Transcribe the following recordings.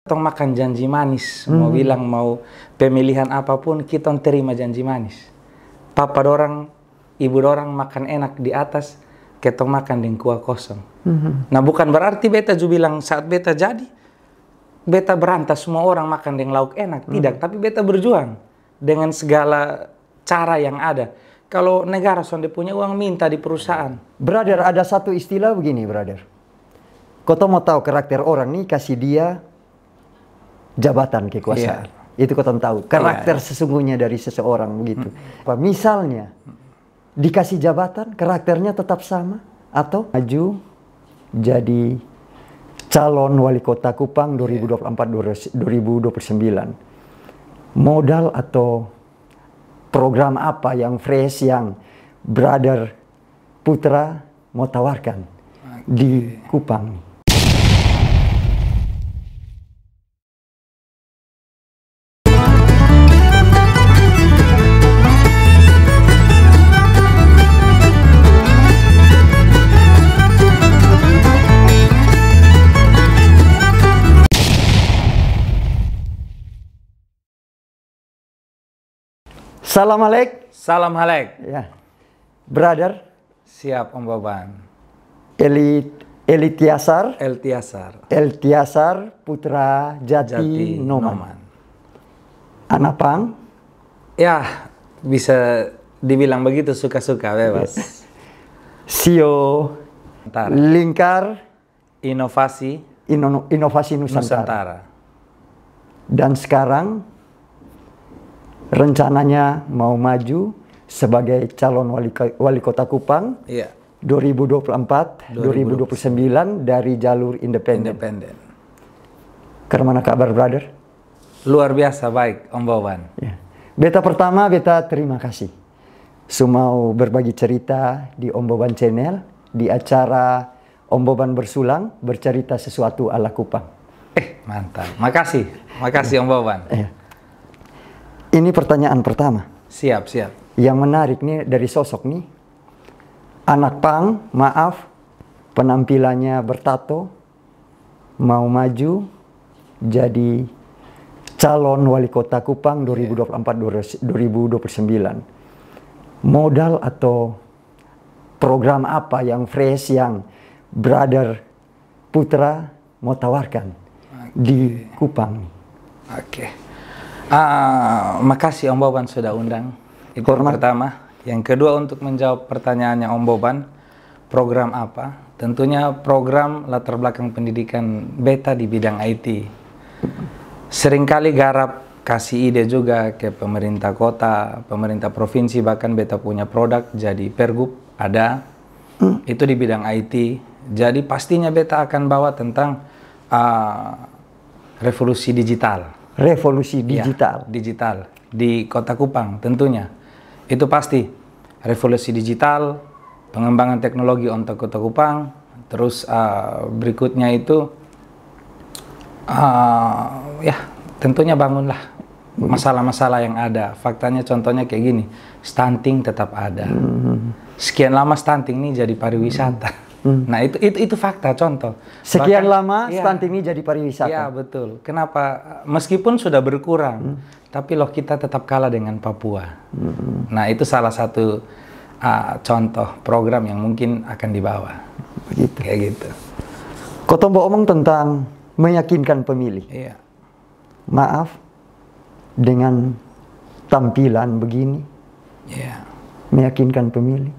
Tong makan janji manis, mau bilang mau pemilihan apapun, kita terima janji manis. Papa dorang, ibu dorang makan enak di atas, kita makan dengan kuah kosong. Nah bukan berarti beta juga bilang saat beta jadi, beta berantas semua orang makan dengan lauk enak. Tidak, tapi beta berjuang dengan segala cara yang ada. Kalau negara sonde punya uang minta di perusahaan. Brother, ada satu istilah begini, brother. Kau mau tahu karakter orang nih, kasih dia jabatan kekuasaan. Itu kau tahu karakter sesungguhnya dari seseorang begitu. Misalnya dikasih jabatan, karakternya tetap sama atau maju jadi calon wali kota Kupang 2024-2029. Modal atau program apa yang fresh yang brother Putra mau tawarkan di Kupang? Salam Alek. Salam Halek. Ya. Brother. Siap Om Boban. Elitiasar. Eltiasar Putra Jati Noman. Anak Pang. Ya, bisa dibilang begitu, suka-suka, bebas. CEO Lingkar Inovasi Nusantara. Dan sekarang rencananya mau maju sebagai calon wali kota Kupang 2024-2029 dari jalur independen. Kemana kabar, brother? Luar biasa baik, Om Boban. Ya. Beta pertama, beta terima kasih. Mau berbagi cerita di Om Boban Channel di acara Om Boban Bersulang, bercerita sesuatu ala Kupang. Mantap. Makasih Om Boban. Ini pertanyaan pertama. Siap. Yang menarik nih dari sosok nih, anak Pang, maaf, penampilannya bertato, mau maju jadi calon wali kota Kupang 2024-2029. Modal atau program apa yang fresh yang brother Putra mau tawarkan di Kupang? Makasih Om Boban sudah undang. Itu pertama. Yang kedua, untuk menjawab pertanyaannya Om Boban, program apa? Tentunya program latar belakang pendidikan beta di bidang IT. Seringkali garap kasih ide juga ke pemerintah kota, pemerintah provinsi, bahkan beta punya produk jadi pergub ada. Itu di bidang IT. Jadi pastinya beta akan bawa tentang revolusi digital. Revolusi digital. Digital di Kota Kupang tentunya. Itu pasti revolusi digital, pengembangan teknologi untuk Kota Kupang. Terus berikutnya itu tentunya bangunlah masalah-masalah yang ada. Faktanya contohnya kayak gini, stunting tetap ada. Sekian lama stunting ini jadi pariwisata. Nah itu fakta, contoh. Sekian lama stunting ini jadi pariwisata. Ya betul. Kenapa? Meskipun sudah berkurang, tapi loh kita tetap kalah dengan Papua. Nah itu salah satu contoh program yang mungkin akan dibawa. Begitu. Kayak gitu. Kau mau omong tentang meyakinkan pemilih. Iya. Maaf, dengan tampilan begini, meyakinkan pemilih.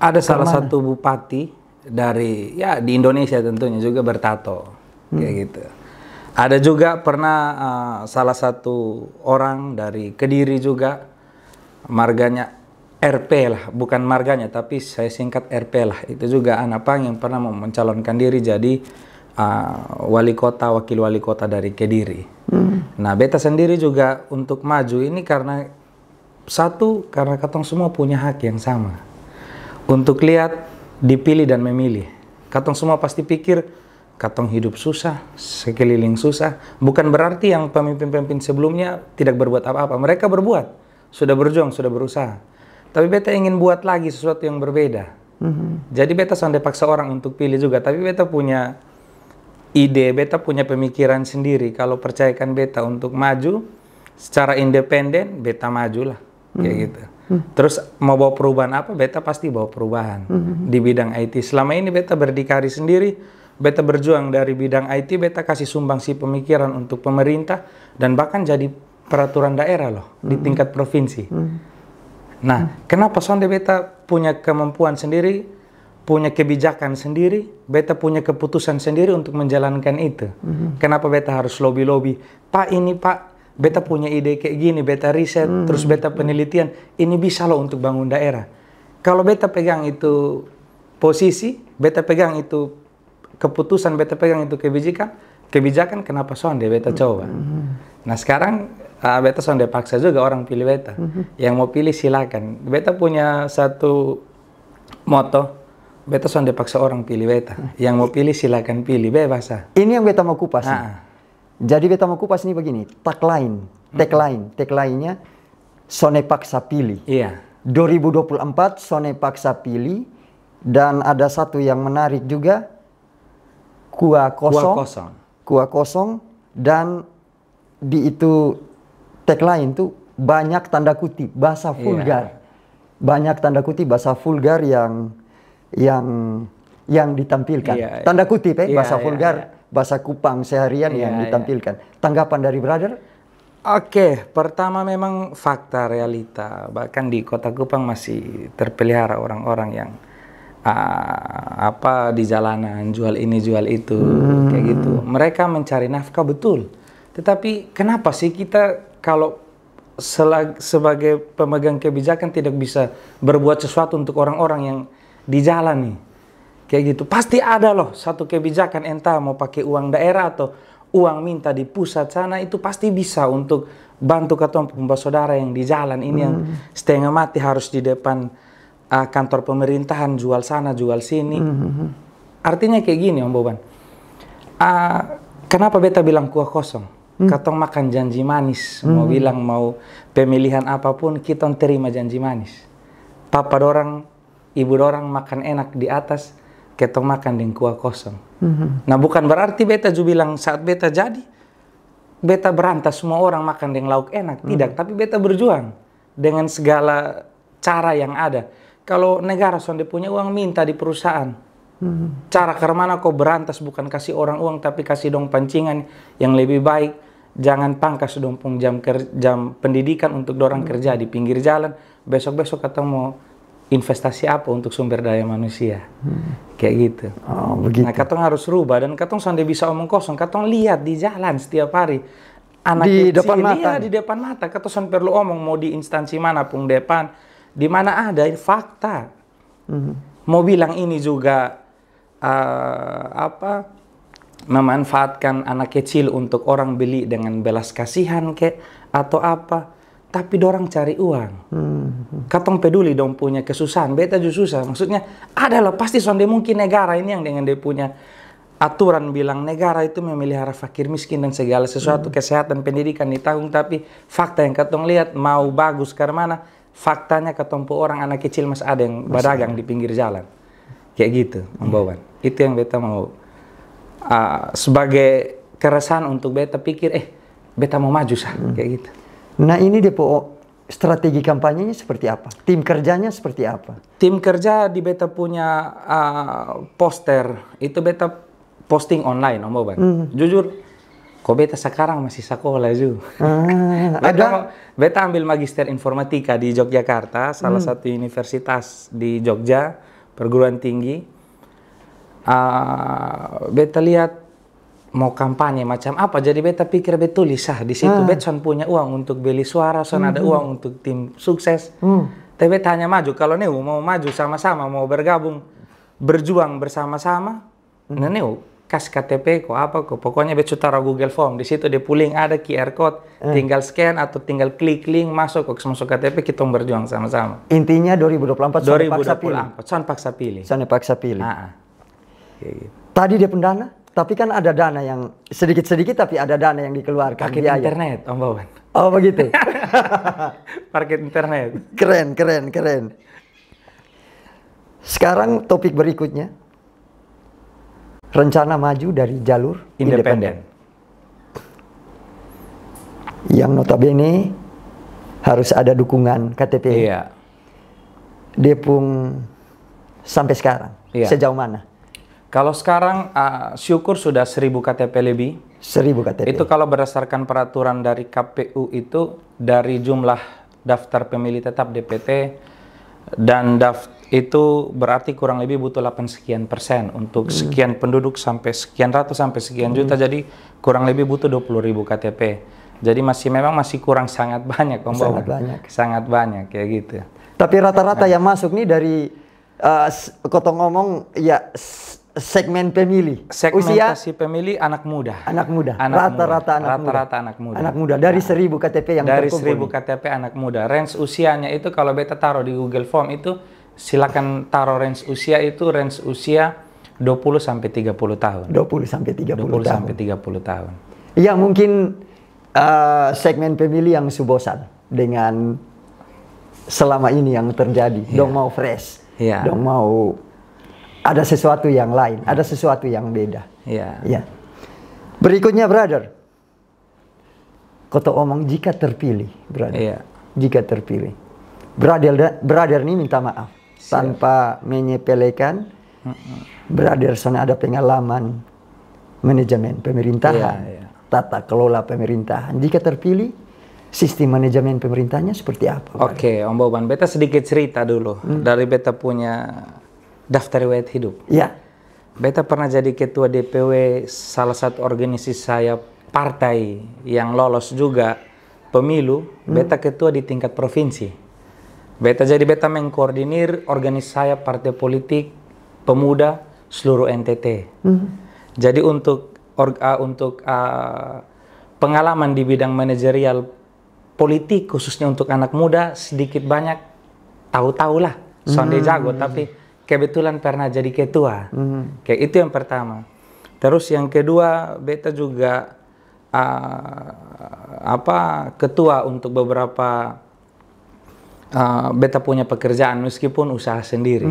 Ada salah satu bupati dari di Indonesia tentunya juga bertato kayak gitu. Ada juga pernah salah satu orang dari Kediri juga, marganya RP lah, bukan marganya tapi saya singkat RP lah. Itu juga anak Pang yang pernah mau mencalonkan diri jadi wakil wali kota dari Kediri. Nah beta sendiri juga untuk maju ini karena katong semua punya hak yang sama untuk lihat, dipilih dan memilih. Katong semua pasti pikir katong hidup susah, sekeliling susah. Bukan berarti yang pemimpin-pemimpin sebelumnya tidak berbuat apa-apa. Mereka berbuat, sudah berjuang, sudah berusaha. Tapi beta ingin buat lagi sesuatu yang berbeda. Jadi beta sampai paksa orang untuk pilih juga. Tapi beta punya ide, beta punya pemikiran sendiri. Kalau percayakan beta untuk maju secara independen, beta majulah, kayak gitu. Terus mau bawa perubahan apa, beta pasti bawa perubahan di bidang IT. Selama ini beta berdikari sendiri, beta berjuang dari bidang IT, beta kasih sumbangsi pemikiran untuk pemerintah dan bahkan jadi peraturan daerah loh di tingkat provinsi. Nah, kenapa sonde beta punya kemampuan sendiri, punya kebijakan sendiri, beta punya keputusan sendiri untuk menjalankan itu. Kenapa beta harus lobby-lobby? Pak, ini Pak, beta punya ide kayak gini, beta riset, terus beta penelitian, ini bisa loh untuk bangun daerah. Kalau beta pegang itu posisi, beta pegang itu keputusan, beta pegang itu kebijakan, kenapa sonde beta coba? Nah sekarang beta sonde paksa juga orang pilih beta. Yang mau pilih silakan. Beta punya satu moto, beta sonde paksa orang pilih beta. Yang mau pilih silakan pilih, bebas. Ini yang beta mau kupas. Jadi beta mau kupas ini begini, tagline-nya sonde paksa pilih. Iya. 2024 sonde paksa pilih, dan ada satu yang menarik juga, kuah kosong, dan di itu tagline tuh banyak tanda kutip bahasa vulgar. Banyak tanda kutip bahasa vulgar yang ditampilkan. Tanda kutip bahasa vulgar. Bahasa Kupang seharian yang ditampilkan. Tanggapan dari brother? Oke, pertama memang fakta realita. Bahkan di kota Kupang masih terpelihara orang-orang yang di jalanan jual ini jual itu kayak gitu. Mereka mencari nafkah betul. Tetapi kenapa sih kita kalau sebagai pemegang kebijakan tidak bisa berbuat sesuatu untuk orang-orang yang di jalan nih? Kayak gitu. Pasti ada loh satu kebijakan, entah mau pakai uang daerah atau uang minta di pusat sana, itu pasti bisa untuk bantu ketemu saudara yang di jalan ini yang setengah mati harus di depan kantor pemerintahan, jual sana jual sini. Artinya kayak gini Om Boban. Kenapa beta bilang kuah kosong? Katong makan janji manis. Mau bilang mau pemilihan apapun, kita terima janji manis. Papa dorang, ibu dorang makan enak di atas, ketong makan dengan kuah kosong. Nah bukan berarti beta juga bilang saat beta jadi, beta berantas semua orang makan dengan lauk enak. Tidak, tapi beta berjuang dengan segala cara yang ada. Kalau negara sonde punya uang minta di perusahaan. Cara karena kau berantas bukan kasih orang uang, tapi kasih dong pancingan yang lebih baik. Jangan pangkas dong jam pendidikan untuk dorang kerja di pinggir jalan. Besok-besok ketemu mau investasi apa untuk sumber daya manusia. Kayak gitu. Begitu. Nah, katong harus rubah, dan katong sonde bisa omong kosong. Katong lihat di jalan setiap hari. Anak di kecil, depan mata. Di depan mata. Katong sonde perlu omong mau di instansi mana pun depan. Di mana ada fakta. Mau bilang ini juga memanfaatkan anak kecil untuk orang beli dengan belas kasihan atau apa. Tapi dorang cari uang. Katong peduli dong punya kesusahan. Beta juga susah. Maksudnya adalah pasti sonde mungkin negara ini yang dengan dia punya aturan bilang negara itu memelihara fakir miskin dan segala sesuatu, kesehatan pendidikan ditanggung. Tapi fakta yang katong lihat mau bagus karena mana? Faktanya ketemu orang anak kecil masih ada yang berdagang di pinggir jalan. Kayak gitu, Om Boban. Itu yang beta mau sebagai keresahan untuk beta pikir, beta mau maju kayak gitu. Nah ini depo strategi kampanyenya seperti apa? Tim kerjanya seperti apa? Tim kerja di beta punya poster, itu beta posting online Om Boban. Jujur, kok beta sekarang masih sekolah juga. Beta ambil magister informatika di Yogyakarta, salah satu universitas di Jogja, perguruan tinggi. Beta lihat mau kampanye macam apa, jadi beta pikir betul di situ beta punya uang untuk beli suara, ada uang untuk tim sukses. Tapi beta hanya maju kalau neu mau maju sama-sama, mau bergabung, berjuang bersama-sama. Nah neu kas KTP kok apa kok, pokoknya beta taruh Google Form, di situ dia pulling ada QR code, tinggal scan atau tinggal klik link masuk KTP, kita berjuang sama-sama. Intinya 2024 son paksa pilih. Sonde paksa pilih. Tadi dia pendana? Tapi kan ada dana yang sedikit-sedikit, tapi ada dana yang dikeluarkan. Paket internet, Om Boban. Oh begitu? Paket internet. Keren. Sekarang topik berikutnya. rencana maju dari jalur Independen. Yang notabene harus ada dukungan KTP. Iya. Depung sampai sekarang, Iya. sejauh mana? Kalau sekarang syukur sudah 1000 KTP lebih. 1000 KTP. Itu kalau berdasarkan peraturan dari KPU itu dari jumlah daftar pemilih tetap DPT dan itu berarti kurang lebih butuh 8 sekian persen untuk sekian penduduk sampai sekian ratus sampai sekian juta, jadi kurang lebih butuh 20.000 KTP. Jadi memang masih kurang sangat banyak, Om Boban. Sangat banyak. Sangat banyak kayak gitu. Tapi rata-rata yang masuk nih dari kotong ngomong ya segmen pemilih. Usia Segmentasi pemilih anak muda. anak muda. Anak Rata-rata muda. anak muda. Rata-rata anak muda. Anak muda dari 1000 KTP yang Dari terkumpul 1000 nih. KTP anak muda. Range usianya itu kalau beta taruh di Google Form itu silakan taruh range usia 20 sampai 30 tahun. 20 sampai 30 20 tahun. sampai 30 tahun. Ya mungkin segmen pemilih yang subosan dengan selama ini yang terjadi. Dong mau fresh. Iya. Dong mau ada sesuatu yang lain, ada sesuatu yang beda. Iya. Ya. Berikutnya, brother. Koto omong jika terpilih, brother. Iya. Jika terpilih. Brother ini minta maaf. Tanpa menyepelekan. Brother sana ada pengalaman manajemen pemerintahan. Iya, iya. Tata kelola pemerintahan. Jika terpilih, sistem manajemen pemerintahnya seperti apa? Oke, Om Boban, beta sedikit cerita dulu dari beta punya daftar riwayat hidup. Ya. Beta pernah jadi ketua DPW salah satu organisasi saya partai yang lolos juga pemilu. Beta ketua di tingkat provinsi. Beta mengkoordinir organisasi saya partai politik pemuda seluruh NTT. Jadi untuk pengalaman di bidang manajerial politik khususnya untuk anak muda sedikit banyak tahu-tahu lah. Sonde jago tapi kebetulan pernah jadi ketua. Kayak itu yang pertama. Terus yang kedua, beta juga ketua untuk beberapa beta punya pekerjaan meskipun usaha sendiri.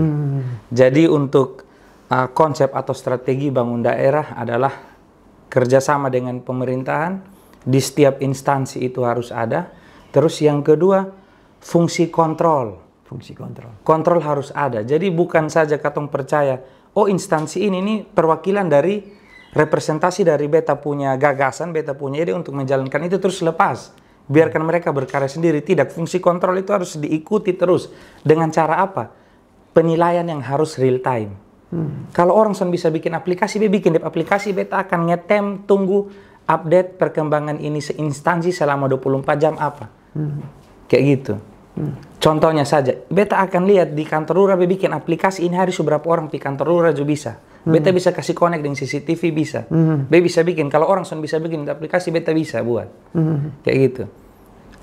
Jadi untuk konsep atau strategi bangun daerah adalah kerjasama dengan pemerintahan, di setiap instansi itu harus ada. Terus yang kedua, fungsi kontrol. Fungsi kontrol. Kontrol harus ada. Jadi bukan saja katong percaya, oh instansi ini perwakilan dari representasi dari beta punya gagasan, beta punya ide untuk menjalankan itu terus lepas. Biarkan mereka berkarya sendiri. Tidak, fungsi kontrol itu harus diikuti terus. Dengan cara apa? Penilaian yang harus real time. Kalau orang bisa bikin aplikasi, bikin aplikasi, beta akan ngetem, tunggu update perkembangan ini seinstansi selama 24 jam apa. Kayak gitu. Contohnya saja, beta akan lihat di kantor lurah bikin aplikasi ini hari berapa orang di kantor lurah juga bisa. Beta bisa kasih connect dengan CCTV bisa. Beta bisa bikin, kalau orang bisa bikin aplikasi, beta bisa buat. Kayak gitu.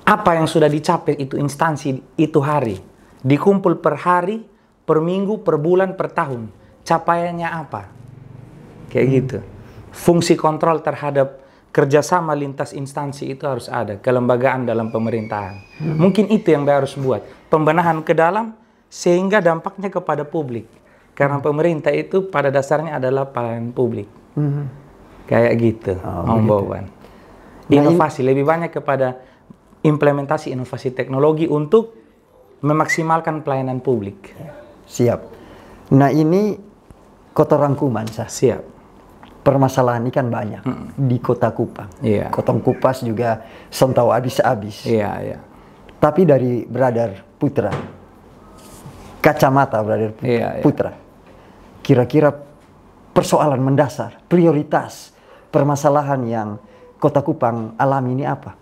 Apa yang sudah dicapai itu instansi itu hari, dikumpul per hari, per minggu, per bulan, per tahun. Capaiannya apa? Kayak gitu. Fungsi kontrol terhadap kerjasama lintas instansi itu harus ada. Kelembagaan dalam pemerintahan. Mungkin itu yang harus buat. Pembenahan ke dalam sehingga dampaknya kepada publik. Karena pemerintah itu pada dasarnya adalah pelayan publik. Kayak gitu, Om Boban. Inovasi lebih banyak kepada implementasi inovasi teknologi untuk memaksimalkan pelayanan publik. Siap. Nah ini kota rangkuman sah. Siap. Permasalahan ini kan banyak di Kota Kupang. Iya. Kotong Kupas juga sontau habis-habis. Iya, iya. Tapi dari Brother Putra, kacamata Brother Iya, iya. Putra, kira-kira persoalan mendasar, prioritas, permasalahan yang Kota Kupang alami ini apa?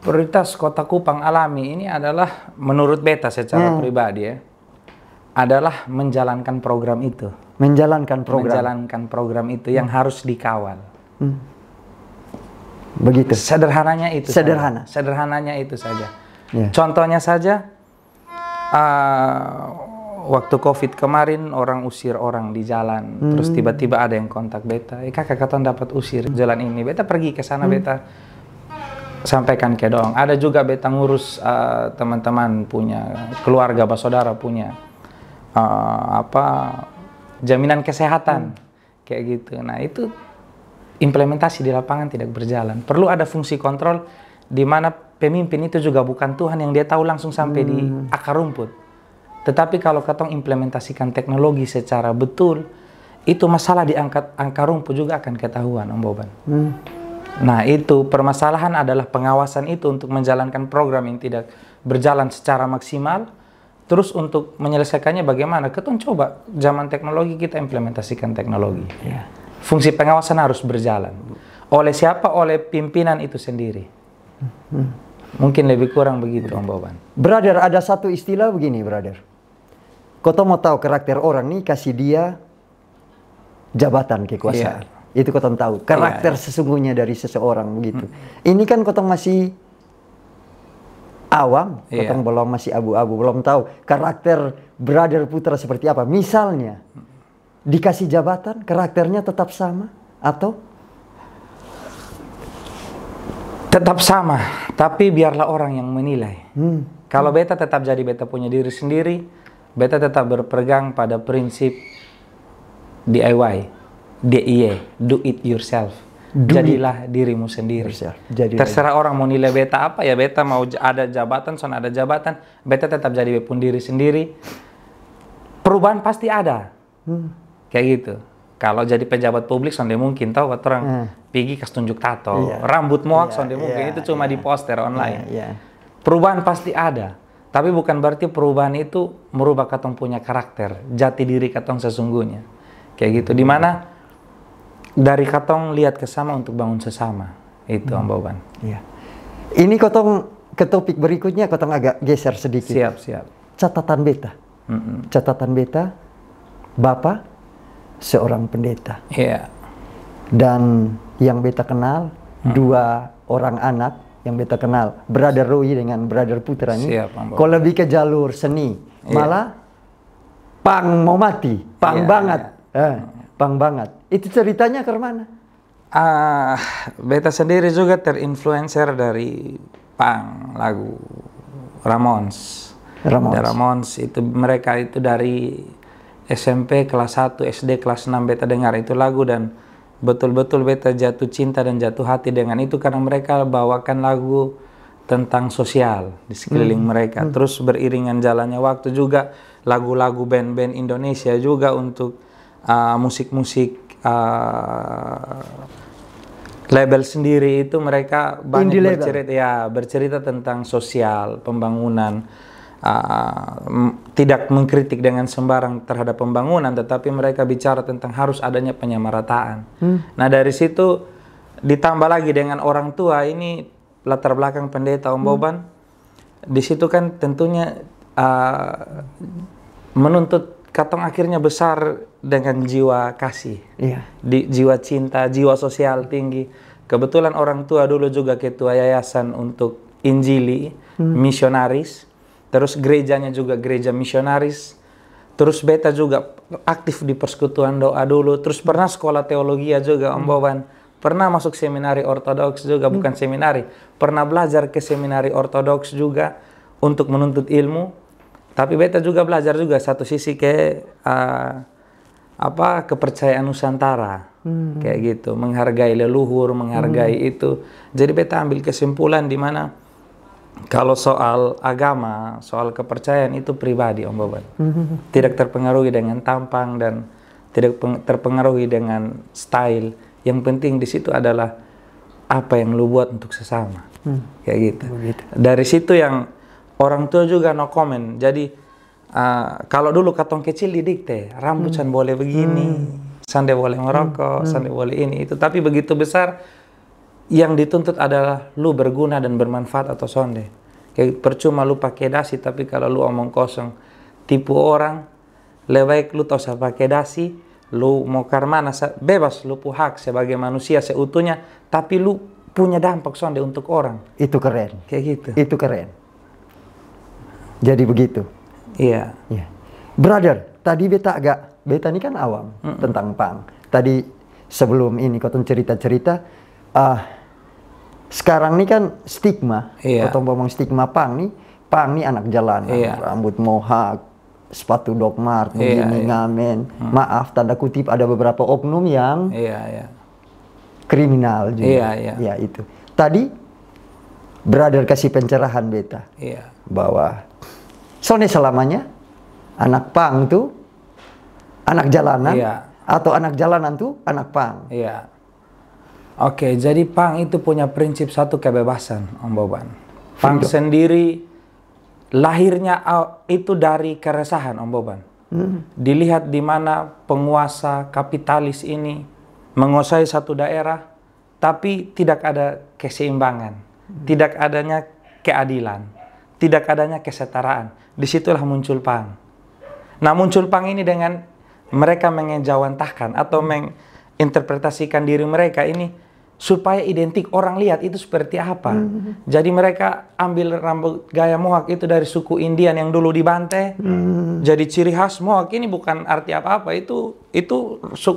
Prioritas Kota Kupang alami ini adalah menurut beta secara pribadi ya, adalah menjalankan program itu. Menjalankan program. Menjalankan program itu yang harus dikawal. Begitu. Sederhananya itu. Sederhana. Saja. Sederhananya itu saja. Ya. Contohnya saja, waktu COVID kemarin orang usir orang di jalan, terus tiba-tiba ada yang kontak beta, kakak katong dapat usir jalan ini, beta pergi ke sana, beta sampaikan ke dong. Ada juga beta ngurus teman-teman punya keluarga, saudara punya jaminan kesehatan. kayak gitu. Nah itu implementasi di lapangan tidak berjalan. Perlu ada fungsi kontrol di mana pemimpin itu juga bukan Tuhan yang dia tahu langsung sampai di akar rumput. Tetapi kalau katong implementasikan teknologi secara betul, itu masalah di akar rumput juga akan ketahuan, Om Boban. Nah itu permasalahan adalah pengawasan itu untuk menjalankan program yang tidak berjalan secara maksimal. Terus untuk menyelesaikannya bagaimana? Ketong coba zaman teknologi kita implementasikan teknologi. Fungsi pengawasan harus berjalan. Oleh siapa? Oleh pimpinan itu sendiri. Mungkin lebih kurang begitu, Om Boban. Brother, ada satu istilah begini, brother. Kau mau tahu karakter orang nih, kasih dia jabatan kekuasaan. Itu kau tahu karakter sesungguhnya dari seseorang begitu. Ini kan kau masih awam, kau belum masih abu-abu, belum tahu karakter brother Putra seperti apa. Misalnya dikasih jabatan, karakternya tetap sama atau tetap sama, tapi biarlah orang yang menilai. Kalau beta tetap jadi beta punya diri sendiri, beta tetap berpegang pada prinsip DIY, DIY, do it yourself. Jadilah dirimu sendiri. Terserah orang mau nilai beta apa ya, beta mau ada jabatan, son ada jabatan, beta tetap jadi pun diri sendiri. Perubahan pasti ada, kayak gitu. Kalau jadi pejabat publik, sonde mungkin tahu orang pergi kas tunjuk tato, rambut mohak, sonde mungkin itu cuma di poster online. Perubahan pasti ada, tapi bukan berarti perubahan itu merubah katong punya karakter, jati diri katong sesungguhnya, kayak gitu. Dimana dari katong lihat ke sama untuk bangun sesama, itu Om Boban. Ini katong ke topik berikutnya, katong agak geser sedikit. Siap. Catatan beta, catatan beta, Bapak seorang pendeta. Dan yang beta kenal, dua orang anak yang beta kenal, Brother Roy dengan Brother Putra ini. Kalau lebih ke jalur seni, malah pang mau mati, pang banget. Pang banget. Itu ceritanya ke mana? Beta sendiri juga terinfluencer dari pang lagu Ramones. Ramones itu mereka itu dari SMP kelas 1, SD kelas 6 beta dengar itu lagu dan betul-betul beta jatuh cinta dan jatuh hati dengan itu karena mereka bawakan lagu tentang sosial di sekeliling mereka. Terus beriringan jalannya waktu juga lagu-lagu band-band Indonesia juga untuk musik-musik label sendiri itu mereka banyak bercerita tentang sosial, pembangunan, tidak mengkritik dengan sembarang terhadap pembangunan, tetapi mereka bicara tentang harus adanya penyamarataan. Nah dari situ ditambah lagi dengan orang tua ini latar belakang pendeta Om Boban, di situ kan tentunya menuntut katong akhirnya besar dengan jiwa kasih, jiwa cinta, jiwa sosial tinggi. Kebetulan orang tua dulu juga ketua yayasan untuk Injili, misionaris. Terus gerejanya juga gereja misionaris. Terus beta juga aktif di persekutuan doa dulu. Terus pernah sekolah teologi juga Om Boban. Pernah masuk seminari ortodoks juga, bukan seminari. Pernah belajar ke seminari ortodoks juga untuk menuntut ilmu. Tapi beta juga belajar juga satu sisi ke kepercayaan Nusantara, kayak gitu, menghargai leluhur, menghargai itu. Jadi beta ambil kesimpulan di mana kalau soal agama, soal kepercayaan itu pribadi Om Boban, tidak terpengaruhi dengan tampang dan tidak terpengaruhi dengan style. Yang penting di situ adalah apa yang lu buat untuk sesama, kayak gitu. Dari situ yang orang tua juga no comment. Jadi kalau dulu katong kecil didikte, rambut san boleh begini, sande boleh merokok, sande boleh ini itu. Tapi begitu besar, yang dituntut adalah lu berguna dan bermanfaat atau sonde. Kayak percuma lu pakai dasi, tapi kalau lu omong kosong, tipu orang, lebih baik lu tau usah pakai dasi, lu mau karmana, bebas lu hak sebagai manusia seutuhnya, tapi lu punya dampak sonde untuk orang. Itu keren. Kayak gitu. Itu keren. Jadi begitu. Iya. Brother, tadi beta ini kan awam tentang pang. Tadi sebelum ini kau cerita-cerita, sekarang ini kan stigma, kau ngomong stigma pang nih anak jalanan, rambut mohak, sepatu Doc Mart, Iya, begini, iya. ngamen. Maaf, tanda kutip ada beberapa oknum yang Iya, iya. kriminal juga. Iya, iya. Ya, itu. Tadi, brother kasih pencerahan beta. Iya. Bahwa, soalnya selamanya, anak pang tuh, anak jalanan. Iya. Atau anak jalanan tuh, anak pang. Iya. Oke, jadi pang itu punya prinsip satu kebebasan, Om Boban. Pang sendiri lahirnya itu dari keresahan, Om Boban. Dilihat di mana penguasa kapitalis ini menguasai satu daerah, tapi tidak ada keseimbangan, tidak adanya keadilan, tidak adanya kesetaraan. Disitulah muncul pang. Nah, muncul pang ini dengan mereka mengejawantahkan atau menginterpretasikan diri mereka ini supaya identik orang lihat itu seperti apa. Jadi mereka ambil rambut gaya mohawk itu dari suku Indian yang dulu dibantai. Jadi ciri khas mohawk ini bukan arti apa-apa, itu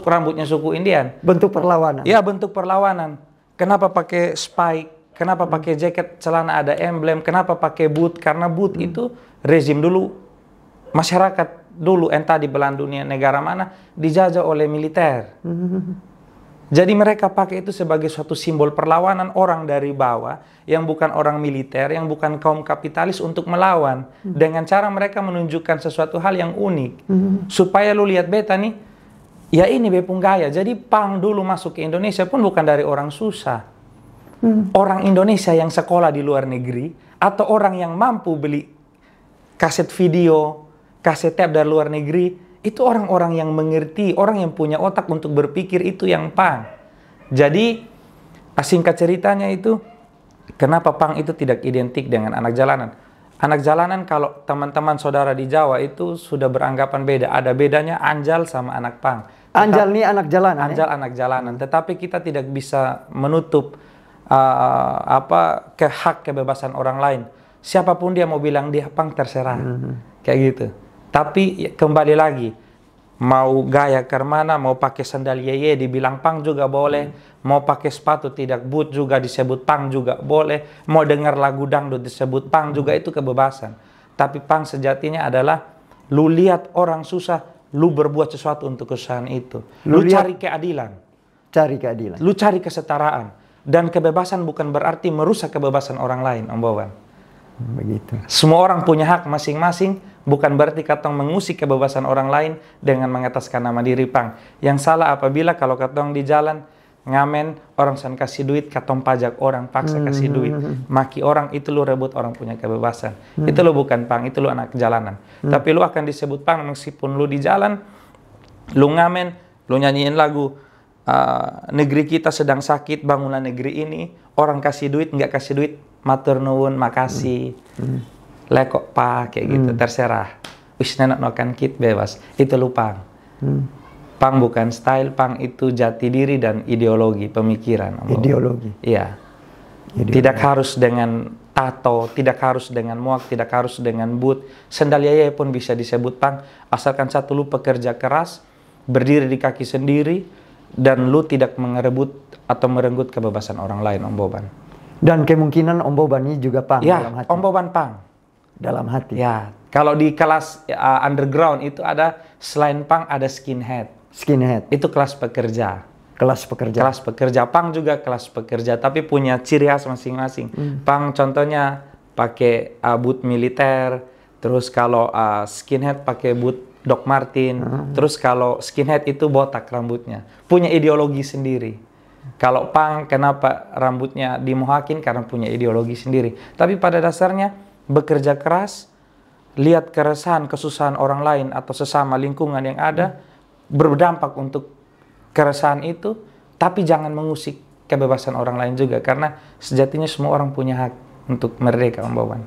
rambutnya suku Indian. Bentuk perlawanan. Ya, bentuk perlawanan. Kenapa pakai spike? Kenapa pakai jaket celana ada emblem? Kenapa pakai boot? Karena boot itu rezim dulu, masyarakat dulu entah di belahan dunia negara mana dijajah oleh militer. Jadi mereka pakai itu sebagai suatu simbol perlawanan orang dari bawah yang bukan orang militer, yang bukan kaum kapitalis untuk melawan. Dengan cara mereka menunjukkan sesuatu hal yang unik. Supaya lu lihat beta nih, ya ini bepung gaya. Jadi pang dulu masuk ke Indonesia pun bukan dari orang susah. Orang Indonesia yang sekolah di luar negeri atau orang yang mampu beli kaset video, kaset tape dari luar negeri, itu orang-orang yang mengerti, orang yang punya otak untuk berpikir, itu yang pang. Jadi, singkat ceritanya itu, kenapa pang itu tidak identik dengan anak jalanan? Anak jalanan kalau teman-teman saudara di Jawa itu sudah beranggapan beda. Ada bedanya anjal sama anak pang. Anjal nih anak jalanan. Anjal anak jalanan. Tetapi kita tidak bisa menutup hak kebebasan orang lain. Siapapun dia mau bilang dia pang terserah. Kayak gitu. Tapi kembali lagi, mau gaya ke mana, mau pakai sandal yeye dibilang pang juga boleh, mau pakai sepatu tidak boot juga disebut pang juga boleh, mau dengar lagu dangdut disebut pang juga, itu kebebasan. Tapi pang sejatinya adalah lu lihat orang susah, lu berbuat sesuatu untuk kesusahan itu. Lu cari keadilan. Cari keadilan. Lu cari kesetaraan. Dan kebebasan bukan berarti merusak kebebasan orang lain, Om Boban. Begitu. Semua orang punya hak masing-masing, bukan berarti katong mengusik kebebasan orang lain dengan mengataskan nama diri pang. Yang salah apabila kalau katong di jalan ngamen, orang san kasih duit, katong pajak orang, paksa kasih duit, maki orang, itu lu rebut orang punya kebebasan. Itu lu bukan pang, itu lu anak jalanan. Tapi lu akan disebut pang meskipun lu di jalan, lu ngamen, lu nyanyiin lagu, negeri kita sedang sakit, bangunlah negeri ini, orang kasih duit, nggak kasih duit, matur nuwun, makasih, lekok pak, kayak gitu, terserah. Wis nenek nokan kit bebas, itu lu pang. Pang bukan style, pang itu jati diri dan ideologi, pemikiran. Ideologi. Iya. Ideologi. Tidak harus dengan tato, tidak harus dengan muak, tidak harus dengan boot. Sendal yeye pun bisa disebut pang, asalkan satu lu pekerja keras, berdiri di kaki sendiri, dan lu tidak mengerebut atau merenggut kebebasan orang lain, Om Boban. Dan kemungkinan Om Boban ini juga pang Ya, dalam hati. Om Boban pang. Dalam hati. Ya, kalau di kelas underground itu ada selain pang ada skinhead. Skinhead. Itu kelas pekerja. Kelas pekerja. Kelas pekerja, pang juga kelas pekerja, tapi punya ciri khas masing-masing. Pang contohnya pakai boot militer, terus kalau skinhead pakai boot Doc Martin, terus kalau skinhead itu botak rambutnya, punya ideologi sendiri. Kalau pang kenapa rambutnya dimohakin, karena punya ideologi sendiri. Tapi pada dasarnya bekerja keras, lihat keresahan, kesusahan orang lain atau sesama lingkungan yang ada, berdampak untuk keresahan itu, tapi jangan mengusik kebebasan orang lain juga, karena sejatinya semua orang punya hak untuk merdeka, Om Boban.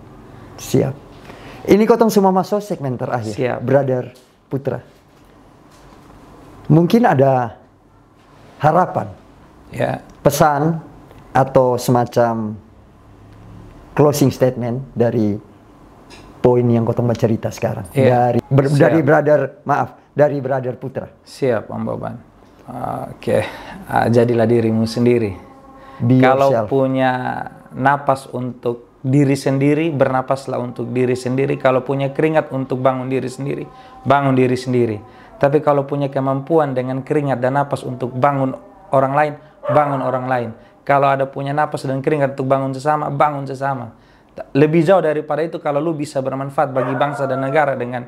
Siap. Ini kotong semua masuk segmen terakhir. Siap. Brother Putra. Mungkin ada harapan, Ya, pesan, atau semacam closing statement dari poin yang kotong bercerita sekarang. Ya. Dari Brother Putra. siap, Om Boban. Oke, jadilah dirimu sendiri. Be Kalau yourself. punya napas untuk diri sendiri, bernapaslah untuk diri sendiri. Kalau punya keringat untuk bangun diri sendiri, bangun diri sendiri. Tapi kalau punya kemampuan dengan keringat dan napas untuk bangun orang lain, bangun orang lain. Kalau ada punya napas dan keringat untuk bangun sesama, bangun sesama. Lebih jauh daripada itu, kalau lu bisa bermanfaat bagi bangsa dan negara dengan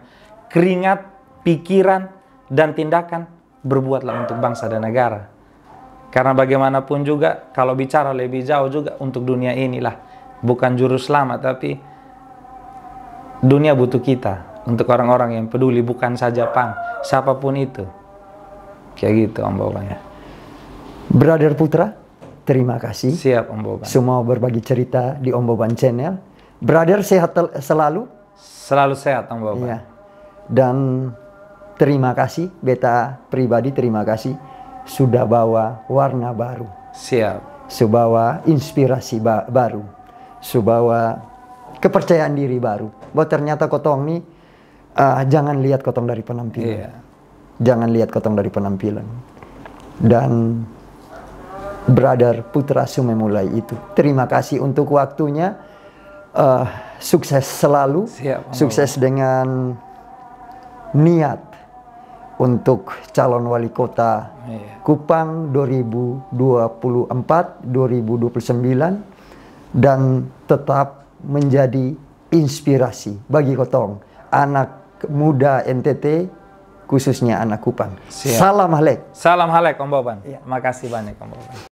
keringat, pikiran, dan tindakan, berbuatlah untuk bangsa dan negara. Karena bagaimanapun juga, kalau bicara lebih jauh juga untuk dunia inilah. Bukan juru selamat, tapi dunia butuh kita. Untuk orang-orang yang peduli, bukan saja PAN, siapapun itu. Kayak gitu Om Boban. Brother Putra, terima kasih. Siap Om Boban. Semua berbagi cerita di Om Boban Channel. Brother sehat selalu. Selalu sehat Om Boban. Iya. Dan terima kasih, beta pribadi terima kasih sudah bawa warna baru. Siap. Subawa inspirasi baru. Subawa kepercayaan diri baru. Bahwa ternyata kotong nih jangan lihat kotong dari penampilan. Iya. Jangan lihat kotong dari penampilan. Dan Brother Putra memulai itu. Terima kasih untuk waktunya. Sukses selalu. Siap, sukses dengan niat untuk calon wali kota Kupang 2024-2029 dan tetap menjadi inspirasi bagi kotong anak muda NTT, khususnya anak Kupang. Siap. Salam halek. Salam halek Om Boban. Makasih banyak Om Boban.